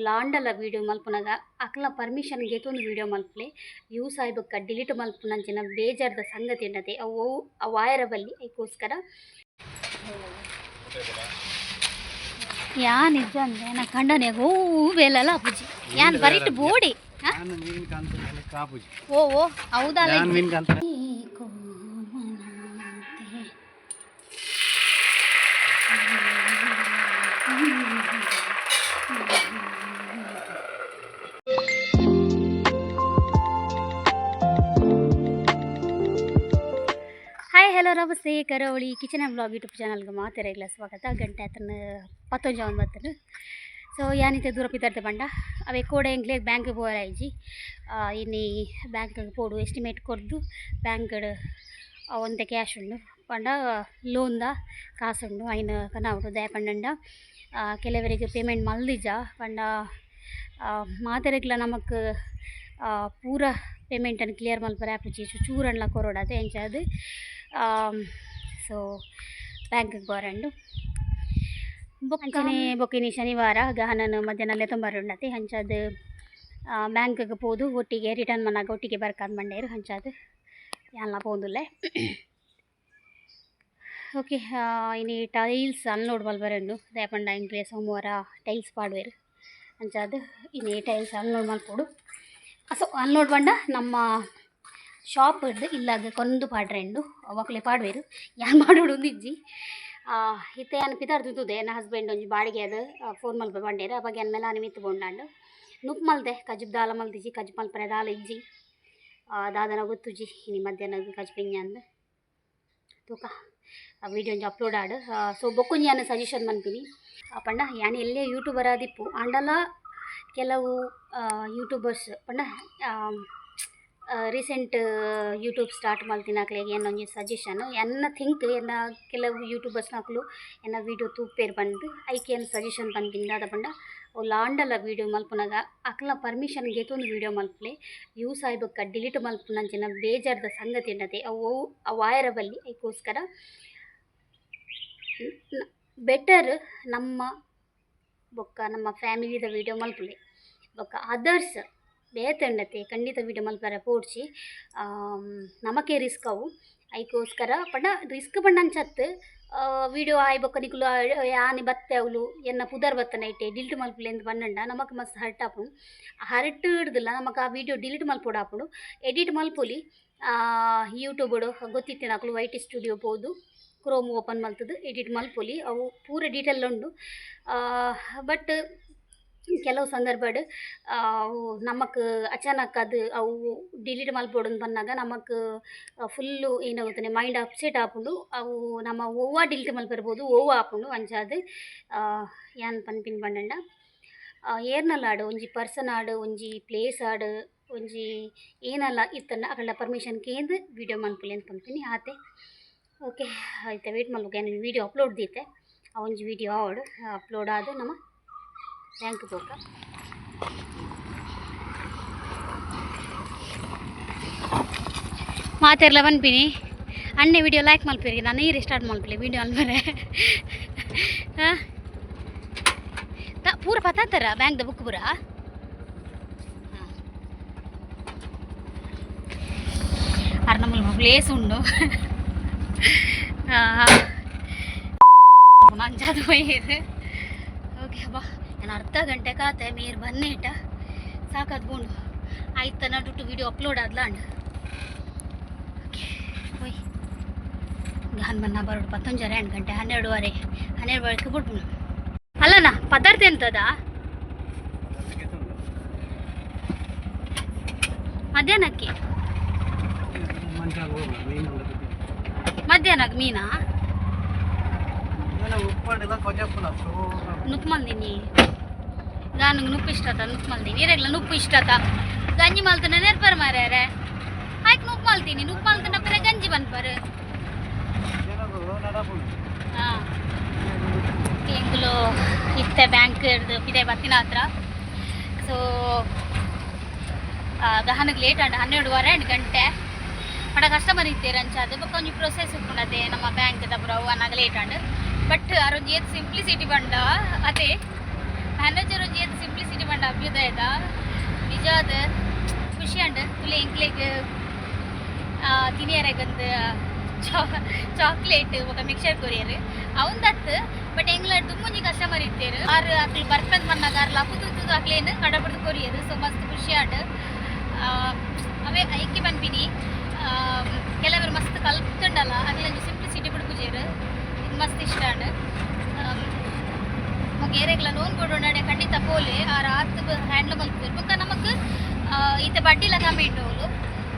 ಲಾಂಡಲ video ಮಲ್ಪುನಾಗ ಅಕ್ಲ permission ಗೇತೊಂದು ವೀಡಿಯೋ ಮಲ್ಪಲೆ ಯೂಸ್ ಆಯ್ಬಕ್ಕ ಡಿಲೀಟ್ ಮಲ್ಪುನಂಚಿನ ಬೇಜಾರದ ಸಂಗತಿ ಉಂಡತೆ ಅವು ವಾಯರ ಬಲ್ಲಿ ಅದಕ್ಕೋಸ್ಕರ ಯಾನ್ ನಿಜ ಅಂದ್ರೆ ನಾ ಕಂಡನೆ ಹೂವೆಲ್ಲ ಅಪ್ಪುಜಿ ಯಾನ್ ಬರೀಟ್ ಬೋಡಿ ಓ ಓ ಹೌದಲ್ಲ ಹಾಯ್ ಹಲೋ ನಮಸ್ತೆ ಕರಾವಳಿ ಕಿಚನ್ ಆ್ಯಂಡ್ ಬ್ಲಾಗ್ ಯೂಟ್ಯೂಬ್ ಚಾನಲ್ಗೆ ಮಾತಾಡಲ್ಲ ಸ್ವಾಗತ ಗಂಟೆ ಆತನ 11 ಜವನ್ ಬರ್ತನು ಸೊ ಯಾನಿತೆ ದೂರ ಪಿತಾರ್ತೆ ಬಂಡ ಅವೇ ಕೋಡೆ ಎಂಗ್ಲೇ ಬ್ಯಾಂಕ್ ಹೋರಾಯ್ಜಿ ಇನ್ನಿ ಬ್ಯಾಂಕ್ ಪೋಡು ಎಸ್ಟಿಮೇಟ್ ಕೊಡ್ದು ಬ್ಯಾಂಕ್ ಒಂತೆ ಕ್ಯಾಶ್ ಉಂಡು ಪಂಡ ಲೋನ್ದ ಕಾಸುಂಡು ಐನು ಕನಾವುಡು ದಯ ಪಂಡ ಕೆಲವರಿಗೆ ಪೇಮೆಂಟ್ ಮಲ್ದಿಜ ಪಂಡ ಮಾತೆರೆಗ್ಲ ನಮಕ್ ಪೂರ ಪೇಮೆಂಟನ್ನು ಕ್ಲಿಯರ್ ಮಲ್ಪರೆ ಆಪುಜಿ ಚೂರಣ್ಣ ಕೊರೋಡದೆ ಎಂಚಾದು ಸೊ ಬ್ಯಾಂಕಿಗೆ ಬರಂಡು ಬೊಕ್ಕನೆ ಬೊಕ್ಕಿನಿ ಶನಿವಾರ ಗಹನನು ಮಧ್ಯಾಹ್ನಲ್ಲೇ ತೊಂಬರುಂಡತೆ ಹಂಚಾದು ಬ್ಯಾಂಕಿಗೆ ಪೋದು ಒಟ್ಟಿಗೆ ರಿಟರ್ನ್ ಮನಾಗ ಒಟ್ಟಿಗೆ ಬರ್ಕಾದ ಮಂಡೇರು ಹಂಚಾದು ಎಲ್ಲ ಪೋದುಲ್ಲೆ ಓಕೆ ಇನ್ನು ಟೈಲ್ಸ್ ಅನ್ಲೋಡ್ ಮಲ್ಬರಂಡು ದಯಪಂಡ ಇಂಕ್ಲೆ ಸೋಮವಾರ ಟೈಲ್ಸ್ ಪಾಡ್ವೇರು ಅಂಚಾದು ಇನ್ನು ಟೈಲ್ಸ್ ಅನ್ಲೋಡ್ ಮಲ್ಪೋಡು ಸೊ ಅನ್ಲೋಡ್ ಬಂಡ ನಮ್ಮ ಶಾಪ್ ಹಿಡ್ದು ಇಲ್ಲಾಗ ಕೊಂದು ಪಾಡ್ರೆಂಡು ಮಕ್ಕಳೇ ಪಾಡ್ವೇರು ಯಾರು ಮಾಡೋಡು ಒಂದಿಜ್ಜಿ ಇತ್ತೆ ಅನ್ನ ಪಿತಾರ್ದುದೆ ನನ್ನ ಹಸ್ಬೆಂಡ್ ಒಂಜಿ ಬಾಡಿಗೆ ಅದು ಫೋನ್ ಮಲ್ಪ ಬಂಡೇರು ಅವಾಗ ಅನ್ನ ಮೇಲೆ ನಾನು ಮಿತ್ತು ಬೋಂಡಾಂಡು ನುಪ್ಪು ಮಲ್ದೆ ಕಜಬ್ ದಾಲ ಮಲ್ದಿಜಿ ಕಜಬ್ ಮಲ್ಪರೆ ದಾಲ ಇಜ್ಜಿ ದಾದನ ಗೊತ್ತುಜಿ ಇನ್ನು ಮಧ್ಯಾಹ್ನ ಕಜಪಿಂಜ ಅಂದು ತೂಕ ಆ ವಿಡಿಯೋ ಒಂಜಿ ಅಪ್ಲೋಡ್ ಆಡು ಸೊ ಬೊಕ್ಕೊಂಜಿ ನಾನು ಸಜೆಷನ್ ಮನ್ಪಿನಿ ಪಂಡ ಯಾನು ಎಲ್ಲೇ ಯೂಟ್ಯೂಬರ್ ಆದಿಪ್ಪು ಅಂಡಲ ಕೆಲವು ಯೂಟ್ಯೂಬರ್ಸ್ ಪಂಡ ರೀಸೆಂಟ್ ಯೂಟ್ಯೂಬ್ ಸ್ಟಾರ್ಟ್ ಮಲ್ತಿನಾಕ್ಲೆ ಏನೊಂಜಿ ಸಜೆಷನ್ ಎನ್ನ ಥಿಂಕ್ ಎನ್ನ ಕೆಲವು ಯೂಟ್ಯೂಬರ್ಸ್ ನಾಕ್ಲು ಎನ್ನ ವೀಡಿಯೋ ತೂಪೇರು ಬಂದು ಐಕೆ ಏನು ಸಜೆಷನ್ ಬಂದಿಂದ ಅದ ಪಂಡ ಅವು ಲಾಂಡಲ ವೀಡಿಯೋ ಮಲ್ಪುನಾಗ ಅಕ್ಲ ಪರ್ಮಿಷನ್ ಗೇತೊಂದು ವೀಡಿಯೋ ಮಲ್ಪಲೆ ಯೂಸ್ ಆಯ್ಬಕ್ಕ ಡಿಲೀಟ್ ಮಲ್ಪುನಂಚಿನ ಬೇಜಾರದ ಸಂಗತಿ ಉಂಡತೆ ಅವು ವಾಯರ ಬಲ್ಲಿ ಅದಕ್ಕೋಸ್ಕರ ಬೆಟರ್ ನಮ್ಮ ಬೊಕ್ಕ ನಮ್ಮ ಫ್ಯಾಮಿಲಿದ ವೀಡಿಯೋ ಮಲ್ಪಲೆ ಬೊಕ್ಕ ಅದರ್ಸ್ ಬೇತಂಡತೆ ಖಂಡಿತ ವೀಡಿಯೋ ಮಲ್ಪರ ಪೋಡ್ಚಿ ನಮಕೆ ರಿಸ್ಕ್ ಅವು ಅದಕ್ಕೋಸ್ಕರ ಪಂಡ ರಿಸ್ಕ್ ಪಂಡ ಅಂಚತ್ತು ವೀಡಿಯೋ ಆಯ್ ಬೊಕ್ಕ ನಿಕ್ಲು ಯಾನಿ ಬತ್ತೆ ಅವಳು ಎನ್ನ ಪುದರ್ ಬತ್ತನ ಇಟ್ಟೆ ಡಿಲೀಟ್ ಮಲ್ಪಲೆ ಅಂತ ಬಂದಂಡ ನಮಕ್ ಮಸ್ತ್ ಹರ್ಟ್ ಆಪುಂಡು ಹರ್ಟ್ ಹಿಡ್ದಿಲ್ಲ ನಮಕ್ ಆ ವೀಡಿಯೋ ಡಿಲೀಟ್ ಮಲ್ಪೋಡು ಆಪುಂಡು ಎಡಿಟ್ ಮಲ್ಪೊಲಿ ಯೂಟ್ಯೂಬಡು ಗೊತ್ತಿತ್ತೆ ನಾಕ್ಲು ವೈಟ್ ಸ್ಟುಡಿಯೋ ಪೋದು ಕ್ರೋಮ್ ಓಪನ್ ಮಲ್ತದು ಎಡಿಟ್ ಮಲ್ಪೊಲಿ ಅವು ಪೂರ ಡೀಟೇಲ್ ಉಂಡು ಬಟ್ ಕೆಲವು ಸಂದರ್ಭಡ್ ನಮಕ್ ಅಚಾನಕ್ ಅದು ಅವು ಡಿಲೀಟ್ ಮಲ್ಪೋಡು ಬಂದಾಗ ನಮಕ್ ಫುಲ್ಲು ಏನಾಗುತ್ತಾನೆ ಮೈಂಡ್ ಅಪ್ಸೆಟ್ ಆಪುಂಡು ಅವು ನಮ್ಮ ಓವ ಡಿಲೀಟ್ ಮಲ್ಪಿರ್ಬೋದು ಓವ ಆಪುಂಡು ಅಂಚಾದು ಯಾನ್ ಪನ್ಪಿನ್ ಬಂಡಂಡ ಏರ್ನಲ್ಲ ಆಡು ಒಂಜಿ ಪರ್ಸನ್ ಆಡು ಒಂಜಿ ಪ್ಲೇಸ್ ಆಡು ಒಂಜಿ ಏನಲ್ಲ ಇತ್ತಂಡ ಅಕಲ್ನ ಪರ್ಮಿಷನ್ ಕೇಂದು ವೀಡಿಯೋ ಮನ್ಪುಲಿ ಅಂತ ಪನ್ಪಿನಿ ಆತೆ ಓಕೆ ಆಯ್ತು ವೇಟ್ ಮಾಡ್ಬೇಕು ಏನು ವೀಡಿಯೋ ಅಪ್ಲೋಡ್ ದೀತೆ ಆ ಒಂಜಿ ವೀಡಿಯೋ ಆವಡು ಅಪ್ಲೋಡ್ ಆದ ನಮ್ಮ ಬ್ಯಾಂಕ್ ಹೋಗ ಮಾತೆರ್ಲ ಬನ್ಪಿನಿ ಅಣ್ಣೆ ವಿಡಿಯೋ ಲೈಕ್ ಮಲ್ಪಿರಿ ನಾನು ನೀರು ಸ್ಟಾರ್ಟ್ ಮಲ್ಪಲಿ ವೀಡಿಯೋ ಅನ್ಬರೆ ಹಾಂ ಪೂರ ಪತ್ತಾತರ ಬ್ಯಾಂಕ್ದ ಬುಕ್ ಪೂರ ಅರ್ ನಮ್ಮ ಪ್ಲೇಸ್ ಉಂಡು ಮಂಜಾದು ಹೋಯ್ದು ಓಕೆ ಬಾ ನಾನು ಅರ್ಧ ಗಂಟೆ ಕಾತೆ ಮೇರ್ ಬನ್ನೇಟ ಸಾಕಾದ್ ಬೋಂಡು ಆಯ್ತು ನಡುಟ್ಟು ವಿಡಿಯೋ ಅಪ್ಲೋಡ್ ಆದ್ಲ ಅಂಡ್ ಓಕೆ ಹೋಯ್ ಗಾನ್ ಬನ್ನ ಬರೋಡು 11 ಗಂಟೆ 12 ಬಿಡ್ಬು ಅಲ್ಲನಾ ಪದಾರ್ಥ ಎಂತದ ಮಧ್ಯಾಹ್ನಕ್ಕೆ ಮಧ್ಯಾಹ್ನಕ್ಕೆ ಮೀನಾ ನುಪ್ಪು ಮಲ್ದಿನಿ ಗಾನಿಗೆ ನುಪ್ಪು ಇಷ್ಟತ ನುಪ್ಪು ಮಲ್ದಿನಿ ಇರಲ್ಲ ನುಪ್ಪು ಇಷ್ಟತ ಗಂಜಿ ಮಲ್ತನ ನೆರ್ಪರ್ ಮಾರ್ಯಾರೆ ಆಯ್ತು ನುಪ್ಪು ಮಲ್ತೀನಿ ನುಪ್ಪು ಮಲ್ತನ ಪರ ಗಂಜಿ ಬಂದ್ಪರ್ ಹಾಂ ಎಂಗ್ಲು ಇತ್ತೆ ಬ್ಯಾಂಕ್ ಹಿಡ್ದು ಪಿದೆ ಬತ್ತಿನ ಹತ್ರ ಸೊ ಗಹನಗೆ ಲೇಟ್ ಅಂಡ್ 12 ಗಂಟೆ ಪಡ ಕಸ್ಟಮರ್ ಇತ್ತೀರ ಅಂಚಾದು ಕೊಂಚ ಪ್ರೊಸೆಸ್ ಉಪ್ಪುಂಡತೆ ನಮ್ಮ ಬ್ಯಾಂಕ್ದ ಪುರ ಅನ್ನಾಗ ಲೇಟ್ ಅಂಡ್ ಬಟ್ ಅರೊಂಜಿ ಏತ್ ಸಿಂಪ್ಲಿಸಿಟಿ ಬಂಡ ಅದೇ ಮ್ಯಾನೇಜರ್ ಒಂಜಿ ಏತ್ ಸಿಂಪ್ಲಿಸಿಟಿ ಬಂಡ ಅಭ್ಯುದಯದ ನಿಜವಾದ ಖುಷಿ ಅಂಡ್ ತುಲೆ ಎಂಕ್ಲೆಗ್ ತಿನಿಯರಾಗಂದು ಚಾಕ್ಲೇಟ್ ఒక ಮಿಕ್ಸರ್ ಕೊರಿಯರ್ ಅವಂದತ್ತು ಬಟ್ ಎಂಗ್ಲ ತುಂಬುಂಜಿ ಕಸ್ಟಮರ್ ಇತ್ತೇರು ಆರು ಅಕ್ಲು ಬರ್ಪಂದ್ ಮನ್ನಾಗಾರ್ಲ ಅಪ್ಪುದು ಅಕ್ಲೇನು ಕಡಬಡ್ದು ಕೊರಿಯರ್ ಸೊ ಮಸ್ತ್ ಖುಷಿ ಆಡ್ ಅವೇ ಐಕ್ಕಿ ಬನ್ಪಿನಿ ಕೆಲವರು ಮಸ್ತ್ ಕಲ್ತ್ಕೊಂಡಲ್ಲ ಅಗ್ಲಂಜಿ ಸಿಂಪ್ಲಿಸಿಟಿ ಬಿಡ್ಪುಜೇರು ಇದು ಮಸ್ತ್ ಇಷ್ಟ ಅಂಡ್ ಏರೆಗ್ಲ ಲೋನ್ ಕೊಡೋಣೆ ಖಂಡಿತ ಪೋಲೆ ಆ ರಾತ್ ಹ್ಯಾಂಡ್ಲ್ ಮಲ್ಪುದು ಬೊಕ್ಕ ನಮಕ್ ಈತ ಬಡ್ಡಿಲ ಕಮ್ಮಿ ಇಟ್ಟವಳು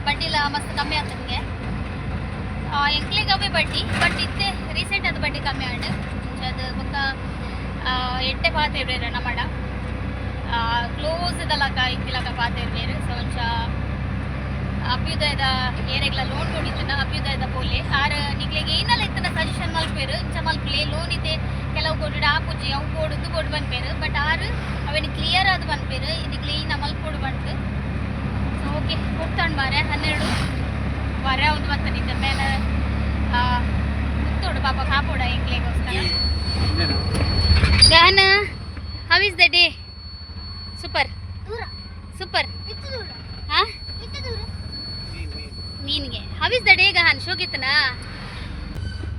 ಬಡ್ಡಿಲ ಮಸ್ತ್ ಕಮ್ಮಿ ಆಗ್ತದೆ ಎಂಕ್ಲೆಗ್ ಅವೇ ಬಡ್ಡಿ ಬಟ್ ಇತ್ತೆ ರೀಸೆಂಟ್ ಅದು ಬಡ್ಡಿ ಕಮ್ಮಿ ಆಂಡ್ ಅದು ಬೊಕ್ಕ ಎಟ್ಟೆ ಪಾತೆರ್ವೇರು ನಮ್ಮಡ ಕ್ಲೋಸ್ ಇದಲಕ ಇತ್ತಿಲಕ ಪಾತೆರ್ವೇರು ಸೊ ಒಂಚ ಅಭ್ಯುದಯದ ಏರೆಗ್ಲ ಲೋನ್ ಕೊಡಿತ್ತನ ಅಭ್ಯುದಯದ ಪೋಲೆ ಆರು ನಿಗ್ಲೆಗೆ ಏನಲ್ಲ ಇತ್ತನ ಸಜೆಷನ್ ಮಲ್ಪೇರು ಇಂಚ ಮಲ್ಪಲೆ ಲೋನ್ ಇದೆ ಕೆಲವು ಕೊಡು ಆಪುಜಿ ಅವು ಕೊಡುದು ಕೊಡು ಬಂದ್ಪೇರು ಬಟ್ ಆರು ಅವನು ಕ್ಲಿಯರ್ ಆದ ಬಂದ್ಪೇರು ಇದಕ್ಕೆ ಈ ಮಲ್ಕೊಡು ಬಂತು ಸೊ ಓಕೆ ಕೊಡ್ತಾಂಡು ಬಾರೆ 12 ವಾರ ಒಂದು ಬರ್ತನಿದ್ದ ಮೇಲೆ ಮುತ್ತೋಡು ಪಾಪ ಕಾಪೋಡ ಎಂಗ್ಲೆಗೋಸ್ಕರ Gahana how is the day super super ಹಾಂ ಮೀನಿಗೆ how is the day Gahan ಶೋಗಿತ್ತನ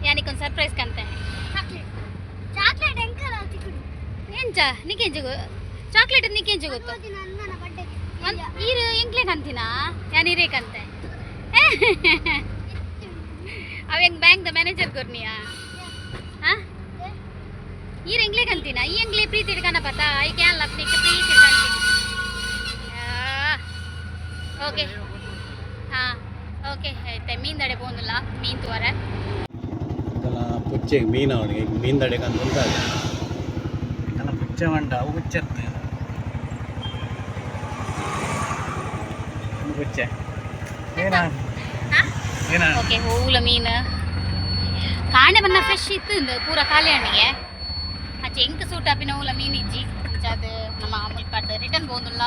ಯಾನಿಕೊಂದು ಸರ್ಪ್ರೈಸ್ ಕಂತೆ ಚಾಕ್ಲೇಟ್ ಎಂಚ ನಿಕೆಂಚ ಚಾಕ್ಲೇಟ್ ನಿಕೆಂಚ ಗೊತ್ತು ಈರು ಎಂಕ್ಲೆ ಕಂತಿನ ಯಾನಿರೇಕಂತೆ ಅವ ಹೆಂಗ್ ಬ್ಯಾಂಕ್ ದ ಮ್ಯಾನೇಜರ್ ಕೊರ್ನಿಯಾ ಹಾಂ ಈರು ಎಂಗ್ಲೆ ಕಂತಿನ ಈ ಎಂಗ್ಲೆ ಪ್ರೀತಿ ಇಡ್ಕನ ಪತ್ತಾ ಐ ಕ್ಯಾನ್ ಲವ್ ನಿಕ್ಕೆ ಪ್ರೀತಿ ಇಡ್ಕಂತೀನಿ ಓಕೆ ಹಾಂ ಓಕೆ ಆಯ್ತು ಮೀನ್ ದಡೆ போந்துಲ್ಲ ಮೀನ್ ತೋರ ಪುಚ್ಚೆ ಮೀನು ಅವನಿಗೆ ಮೀನ್ ದಡೆ ಕಂತ ಅಲ್ಲ ಪುಚ್ಚೆ ಮಂಡ ಉಚ್ಚತ್ತು ಪುಚ್ಚೆ ಏನ ಏನ ಓಕೆ ಹೂಲ ಮೀನು ಕಾಣೆ ಬನ್ನ ಫ್ರೆಶ್ ಇತ್ತು ಪೂರ ಖಾಲಿ ಹಣ್ಣಿಗೆ ಆಚೆ ಎಂಕ್ ಸೂಟ್ ಆಪಿನ ಹೂಲ ಮೀನು ಇಜ್ಜಿ ಅದು ನಮ್ಮ ಮುಲ್ಪಾಟ ರಿಟರ್ನ್ போந்துಲ್ಲ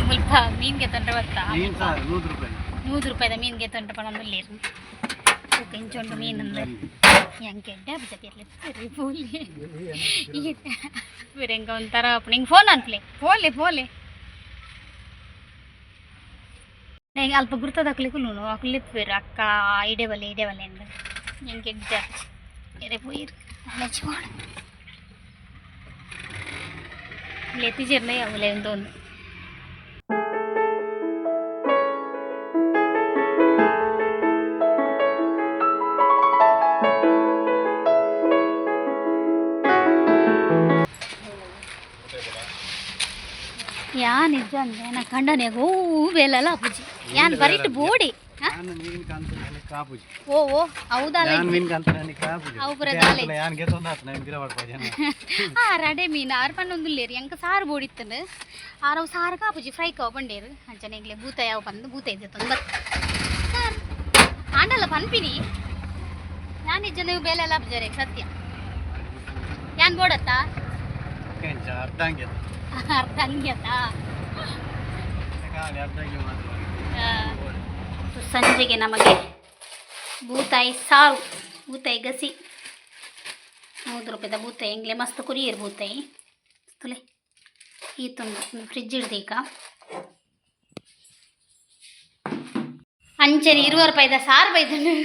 ಮುಲ್ಪ ಮೀನ್ಗೆ ತಂಡ್ರೆ ಬರ್ತಾ 100 ರೂಪಾಯಿದ ಮೀನ್ಗೆ ತಂಡ್ರೆ ಪಣಂದಲ್ಲಿ ಓಕೆ ಇಂಚೊಂಡು ಮೀನಂದ್ರೆ ಹೆಂಗೆ ಬಜೆಟ್ ಪೋಲಿ ಬೇರೆಂಗ ಒಂಥರ ನಿಂಗೆ ಫೋನ್ ಅನ್ಪ್ಲೆ ಫೋಲೆ ನಂಗೆ ಅಲ್ಪ ಗುರ್ತದಾಕ್ಲಿಕ್ಕೂ ಅಕ್ಲಿತ್ಬೇರು ಅಕ್ಕ ಇಡೇವಲೆ ಅಂದ ಹೆಂಗೆ ಬೇರೆ போயிரு நினச்சிக்கோಣ எத்திச்சிருந்தே அவளை வந்து ಯಾನ್ ನಿಜ ಅಂದ್ರೆ ನಾ ಕಂಡನೆ ಬೇಲಲ್ಲ ಅಪ್ಪುಜಿ ಯಾನ್ ಬರೀಟ್ ಬೋಡಿ ಓ ಓ ಹೌದಲ್ಲ ಅವು ಬರದಾಲೆ ರಡೆ ಮೀನು ಆರು ಪಣ್ಣೊಂದು ಲೇರಿ ಎಂಕ ಸಾರು ಬೋಡಿತ್ತಂದು ಆರವು ಸಾರು ಕಾಪುಜಿ ಫ್ರೈ ಕಾವು ಬಂಡೇರು ಅಂಚನೆಗ್ಲೆ ಭೂತ ಯಾವ ಬಂದು ಭೂತ ಇದೆ ತಂದು ಸಾರು ಆಂಡಲ್ಲ ಪನ್ಪಿನಿ ನಾನು ನಿಜ ನೀವು ಬೇಲೆಲ್ಲ ಅಬ್ಜರೆ ಸತ್ಯ ಯಾನ್ ಬೋಡತ್ತಾ ಅರ್ಧ ಹಂಗ್ಯತಾ ಸಂಜೆಗೆ ನಮಗೆ ಬೂತಾಯಿ ಸಾರು ಬೂತಾಯಿ ಗಸಿ 100 ರೂಪಾಯಿದ ಬೂತಾಯಿ ಎಂಗ್ಲೆ ಮಸ್ತ್ ಕುರಿಯರು ಬೂತಾಯಿ ತುಲೆ ಈ ತುಂಬ ಫ್ರಿಜ್ ಹಿಡ್ದೀಗ ಅಂಚರಿ 20 ರೂಪಾಯಿದ ಸಾರು ಬೈದನು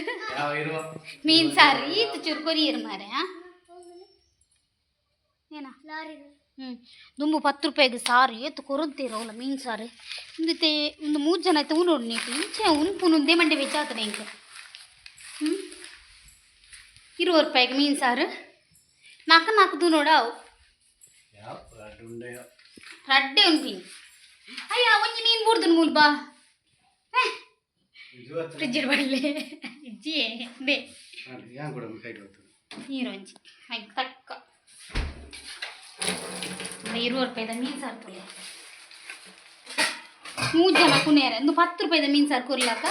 ಮೀನು ಸಾರು ಈತ ಚೂರು ಕೊರಿಯರು ಮಾರೆ ಏನ ದುಂಬು 10 ರೂಪಾಯಿಗೆ ಸಾರು ಎತ್ತು ಕೊರಂತೀರವಲ್ಲ ಮೀನು ಸಾರು ಇಂದಿತ್ತೆ ಒಂದು 3 ಜನ ಆಯ್ತು ನೋಡಿ ನೀಟು ಇಂಚೆ ಉಂಪುನುಂದೇ ಮಂಡೆ ವೆಚ್ಚಾತನೆ ಇಂಕ 20 ರೂಪಾಯಿಗೆ ಮೀನು ಸಾರು 4 ನೋಡ ಅವು ರಡ್ಡೆ ಉಂಪಿನಿ ಅಯ್ಯ ಒಂಜಿ ಮೀನು ಬೂರ್ದು ಮೂಲ್ ಬಾ ಫ್ರಿಜ್ ಬರಲಿ ಇಜ್ಜಿಯೇ ದೇ ನೀರೊಂಜಿ ಹಾಗೆ ತಕ್ಕ 20 ರೂಪಾಯಿದ ಮೀನು ಸಾರು ತೊಲೆ 3 ಜನ ಕುಣಿಯಾರೆ ಒಂದು 10 ರೂಪಾಯಿದ ಮೀನು ಸಾರು ಕೊರ್ಲಾಕ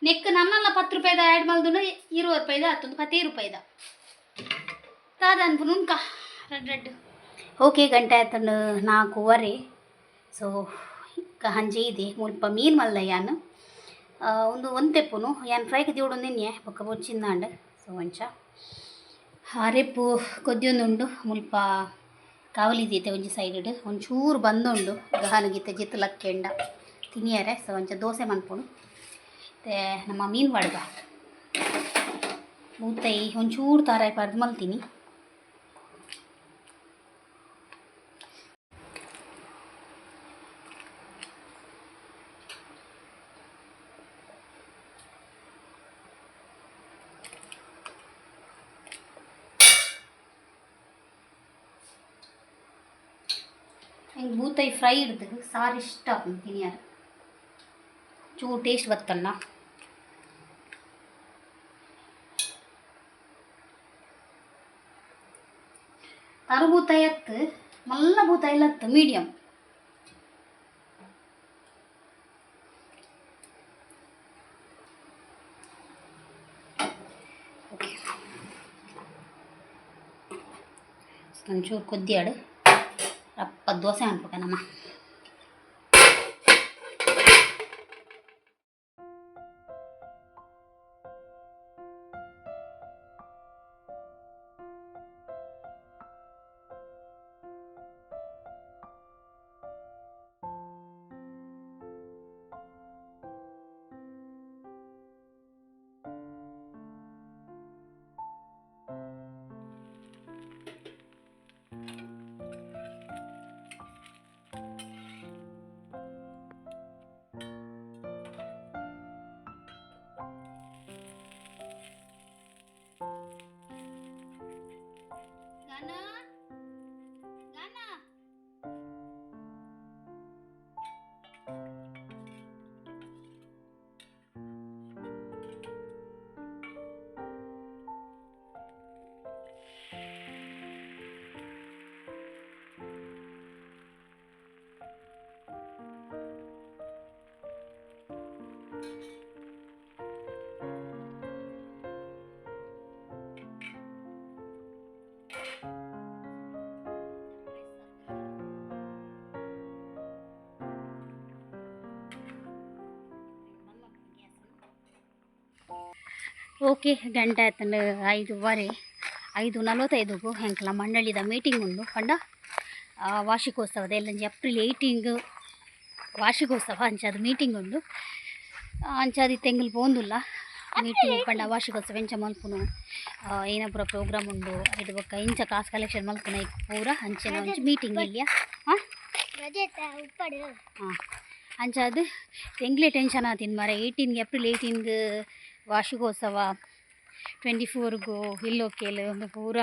ನೆಕ್ ನನ್ನೆಲ್ಲ 10 ರೂಪಾಯಿದ ಆ್ಯಡ್ ಮಲ್ದು 20 ರೂಪಾಯಿದ ಆತೊಂದು 10 ರೂಪಾಯಿದ ಕಾದ ಅನ್ಪು ಉಂಕ ರಡ್ಡು ಓಕೆ ಗಂಟೆ ಆಯ್ತಂಡು 4:15 ಸೊ ಹಂಜೆ ಇದೆ ಮುಲ್ಪ ಮೀನು ಮಲ್ದ ಯಾನು ಒಂದು ತೆಪ್ಪುನು ಯಾನ್ ಫ್ರೈಗೆ ದೇವಡು ನಿನ್ನೆ ಪಕ್ಕ ಬೊಚ್ಚಿಂದಾಂಡು ಸೊ ಒಂಚ ಅರೆಪ್ಪು ಕೊದ್ಯೊಂದುಂಡು ಮುಲ್ಪ ಕಾವಲಿದೀತೆ ಒಂಜಿ ಸೈಡ್ ಒಂಚೂರು ಬಂದುಂಡು ಗಹನಗೀತೆ ಜಿತ್ತು ಲಕ್ಕೆಂಡ ತಿನಿಯರೆ ಸೊ ಒಂಚ ದೋಸೆ ಮನ್ಪುಡು ಮತ್ತು ನಮ್ಮ ಮೀನು ಬಡ್ಗ ಬೂತೈ ಒಂಚೂರು ತಾರಾಯಿ ಪರ್ದು ಮಲ್ತೀನಿ. ಹೆಂಗೆ ಬೂತೈ ಫ್ರೈ ಹಿಡ್ದು ಸಾರು ಇಷ್ಟ ಆಗ್ತದೆ ತಿನಿಯಾರ ಚೂರು ಟೇಸ್ಟ್ ಬತ್ತಲ್ಲ. ತರು ಬೂತಾಯಿ ಎತ್ತು ಮಲ್ಲ ಬೂತಾಯಿ ಇಲ್ಲ ಎತ್ತು ಮೀಡಿಯಮ್. ಓಕೆ ಒಂಚೂರು ಕೊದ್ದಿಯಾಡು ರಪ್ಪ ದೋಸೆ ಅನ್ಬೇಕ ನಮ್ಮ ಓಕೆ ಗಂಟೆ ಆಯ್ತಂಡು 5:15 5:45ಗೂ ಹೆಂಕಲ ಮಂಡಳಿದ ಮೀಟಿಂಗ್ ಉಂಡು ಪಂಡ ವಾರ್ಷಿಕೋತ್ಸವದ ಎಲ್ಲಂಜಿ ಏಪ್ರಿಲ್ 18 ವಾರ್ಷಿಕೋತ್ಸವ ಅಂಚಾದ ಮೀಟಿಂಗ್ ಉಂಡು. ಅಂಚಾದ ತೆಂಗಲ್ ಪೋಂದುಲ್ಲ ಮೀಟಿಂಗ್ ಪಂಡ ವಾರ್ಷಿಕೋತ್ಸವ ಎಂಚ ಮಲ್ಪುನು ಏನ ಪೂರ ಪ್ರೋಗ್ರಾಮ್ ಉಂಡು ಇದು ಬೊಕ್ಕ ಇಂಚ ಕಾಸು ಕಲೆಕ್ಷನ್ ಮಲ್ಪುನ ಪೂರ ಅಂಚೆನ ಒಂಚು ಮೀಟಿಂಗ್ ಇಲ್ಲಿಯ ಹಾಂ ಅಂಚಾದ ತೆಂಗ್ಲೇ ಟೆನ್ಷನ್ ಆತೀನಿ ಮರ 18 ಏಪ್ರಿಲ್ 18 ವಾರ್ಷಿಕೋತ್ಸವ 24ಗೂ ಇಲ್ಲೋಕೇಲು ಒಂದು ಪೂರ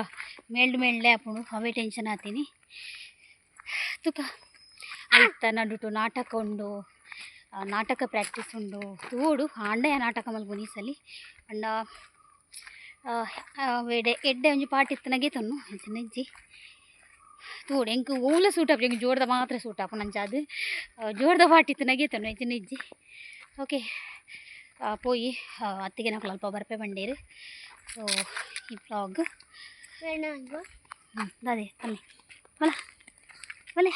ಮೇಲ್ಡೆ ಆಪುಂಡು ಅವೇ ಟೆನ್ಷನ್ ಆತೀನಿ ತುಕ ಆಯ್ತ ನಡುಟು ನಾಟಕ ಉಂಡು ನಾಟಕ ಪ್ರಾಕ್ಟೀಸ್ ಉಂಡು ತೂಡು ಆಂಡೆಯ ನಾಟಕ ಮಲ್ಪುನು ಈ ಸಲ ಅಂಡ ಎಡ್ಡೆ ಒಂಜಿ ಪಾಟ್ ಇತ್ತನಾಗೆ ತನ್ನು ನೆಜ್ಜಿ ತೂಡು ಎಂಕ್ ಓಲ ಸೂಟ್ ಆಪು ಎಂಕ್ ಜೋಡ್ದ ಮಾತ್ರ ಸೂಟ್ ಆಪು ನಂಚ ಅದು ಜೋಡ್ದ ಪಾಟ್ ಇತ್ತನಾಗೆ ತನ್ನು ನೆಜ್ಜಿ. ಓಕೆ ಪೋಯಿ ಅತ್ತಿಗೆ ನಾವು ಅಲ್ಪ ಬರ್ಪೆ ಬಂಡೇರು. ಸೊ ಈ ಬ್ಲಾಗ್ ಅದೇ ಅಲ್ಲಿ ಬಲೆ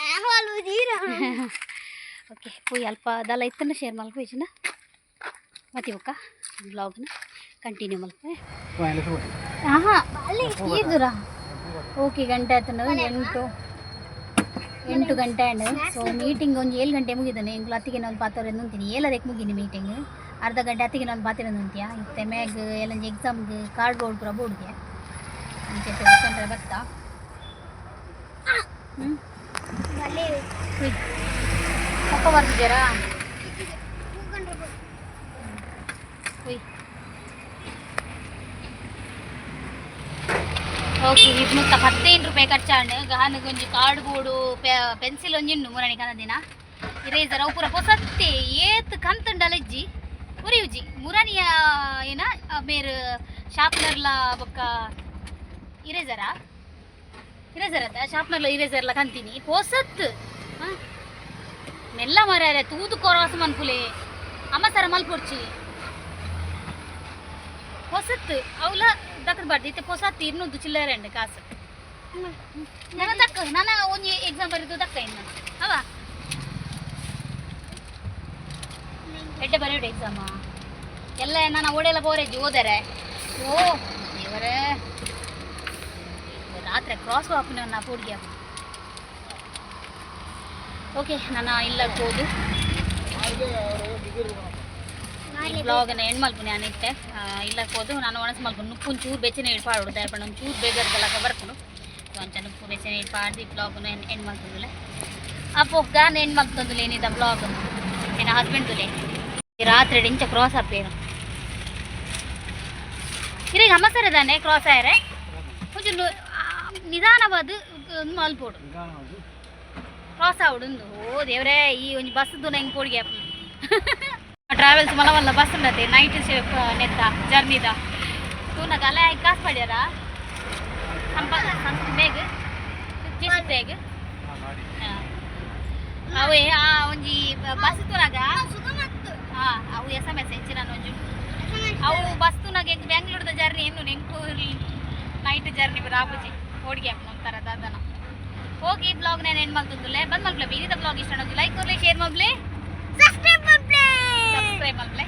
ಓಕೆ ಪೋಯಿ ಅಲ್ಪ ಅದೆಲ್ಲ ಇತ್ತನ ಶೇರ್ ಮಲ್ಪ ಇಚ್ಚಿನ ಮತ್ತೆ ಬೊಕ್ಕ ಬ್ಲಾಗ್ನ ಕಂಟಿನ್ಯೂ ಮಲ್ಪೆ ಈ ದೂರ. ಓಕೆ ಗಂಟೆ ಆಯ್ತು 8 ಗಂಟೆ ಅಂಡ್ ಸೊ ಮೀಟಿಂಗ್ ಒಂದು 7 ಗಂಟೆ ಮುಗಿದಾನೆ ಎಂಕ್ಲು ಅತ್ತಿಗೆ ನಾನು ಪಾತ್ರ ಅಂತೀನಿ ಏಲದಕ್ಕೆ ಮುಗಿನಿ ಮೀಟಿಂಗ್ ಅರ್ಧ ಗಂಟೆ ಅತ್ತಿಗೆ ನಾನು ಪಾತ್ರ ಅಂತೀಯ ಇತ್ತೆ ಮ್ಯಾಗ್ ಎಲ್ಲ ಎಕ್ಸಾಮ್ಗೆ ಕಾರ್ಡ್ ಬೋರ್ಡ್ ಪೂರ ಬೋರ್ಡ್ಗೆ ಅಂಚೆ ತೊಗೊಂಡ್ರೆ ಬರ್ತಾ ಪಪ್ಪ ಬರ್ತಿದ್ದಾರಾ ಓಕೆ ಇದು ಮುತ್ತ 15 ರೂಪಾಯಿ ಖರ್ಚಾಂಡು ಗಾನಗೆ ಒಂಜಿ ಕಾರ್ಡ್ ಬೋರ್ಡು ಪೆನ್ಸಿಲ್ ಒಂಜಿಂಡು ಮೂರನೇ ಕನದಿನ ಇರೇಸರ್ ಅವು ಪೂರ ಹೊಸತ್ತೆ ಏತ್ ಕಂತುಂಡಲ ಇಜ್ಜಿ ಪುರಿ ಉಜ್ಜಿ ಮೂರನೆಯ ಏನ ಬೇರೆ ಶಾರ್ಪ್ನರ್ಲ ಬೊಕ್ಕ ಇರೇಸರ ಅದ ಶಾರ್ಪ್ನರ್ಲ ಇರೇಸರ್ಲ ಕಂತೀನಿ ಹೊಸತ್ತು ಮೆಲ್ಲ ಮರ್ಯಾರೆ ತೂದು ಕೊರವಾಸ ಮನ್ಪುಲೆ ಅಮ್ಮ ಸರ ಮಲ್ಪೊರ್ಚಿ ಹೊಸತ್ತು ಅವಳ ದಕ್ಕದ ಬರ್ದಿತ್ತೆ ಹೊಸತ್ತು 200 ಚಿಲ್ಲರೆ ಅಂಡೆ ಕಾಸು ನನ್ನ ತಕ್ಕ ನಾನು ಒಂಜಿ ಎಕ್ಸಾಮ್ ಬರೆದು ದಕ್ಕ ಇನ್ನು ಅವ ಎಡ್ಡೆ ಬರೆಯೋಡು ಎಕ್ಸಾಮ ಎಲ್ಲ ನಾನು ಓಡೆಲ್ಲ ಬೋರೆಜ್ಜಿ ಓದರೆ ಓ ದೇವರೇ ರಾತ್ರಿ ಕ್ರಾಸ್ ಆಪನ ಪೋಡಿಗೆ ಓಕೆ ನಾನು ಇಲ್ಲಕ್ಕೆ ಹೋದು ಈ ಬ್ಲಾಗನ್ನು ಎಂಡ್ ಮಲ್ಪುನೆ ನಾನು ಇಟ್ಟೆ ಇಲ್ಲಕ್ಕೆ ಹೋದು ನಾನು ಒಣಸ್ ಮಲ್ಪುನು ನುಪ್ಪು ಚೂರು ಬೆಚ್ಚನೆ ಇಟ್ಟು ಪಾಡೋದು ದಯಪಟ್ಟು ಒಂದು ಚೂರು ಬೇಗರ್ಗಲಾಗ ಬರ್ಕೊಂಡು ಅಂಚ ನುಪ್ಪು ಬೆಚ್ಚನೆ ಇಟ್ಟು ಪಾಡ್ದು ಈ ಬ್ಲಾಗನ್ನು ಎಂಡ್ ಮಲ್ಪುಂದುಲೆ ಅಪ್ಪು ಗಾನ ಎಂಡ್ ಮಲ್ಪುಂದುಲೆ ಏನಿದ್ದ ಬ್ಲಾಗ್ ನನ್ನ ಹಸ್ಬೆಂಡ್ದುಲೆ ರಾತ್ರಿ ಇಂಚ ಕ್ರಾಸ್ ಆಪೇನು ಇರಿಗೆ ಹಮಸರದಾನೆ ಕ್ರಾಸ್ ಆಯ್ರೆ కొంచెం ನಿಧಾನವಾದ ಮಲ್ಪೋಡು ಕ್ರಾಸ್ ಆವಡುಂದು ಓ ದೇವ್ರೇ ಈ ಒಂದು ಬಸ್ದು ನಂಗೆ ಪೋಡಿಗೆ ಟ್ರಾವೆಲ್ಸ್ ಮಲವಲ್ಲ ಬಸ್ ಉಂಡತೆ ನೈಟ್ ನೆತ್ತ ಜರ್ನಿದ ತೂನಗ ಅಲ್ಲ ಕಾಸು ಪಡ್ಯಾರ ಬೇಗ ಬೇಗ ಅವೇ ಆ ಒಂಜಿ ಬಸ್ ತೂನಾಗ ಹಾಂ ಅವು ಎಸ್ ಎಮ್ ಎಸ್ ಹೆಚ್ಚಿನ ಒಂಜು ಅವು ಬಸ್ ತೂನಾಗ ಬೆಂಗಳೂರದ ಜರ್ನಿ ಏನು ನೆಂಕು ನೈಟ್ ಜರ್ನಿ ರಾಬುಜಿ ಹೋಡಿಗೆ ಒಂಥರ ದಾದನ ಹೋಗಿ ಬ್ಲಾಗ್ ನಾನು ಎಂಡ್ ಮಾಡ್ತಿದ್ದುಲೆ ಬಂದ್ ಮಲ್ಪ್ಲೆ ಬೀದಿದ ಬ್ಲಾಗ್ ಇಷ್ಟ ಅನ್ನೋದು ಲೈಕ್ ಕೊಡ್ಲಿ ಶೇರ್ ಮಾಡ್ಲಿ ಸಬ್ಸ್ಕ್ರೈಬ್ ಮಾಡ್ಲಿ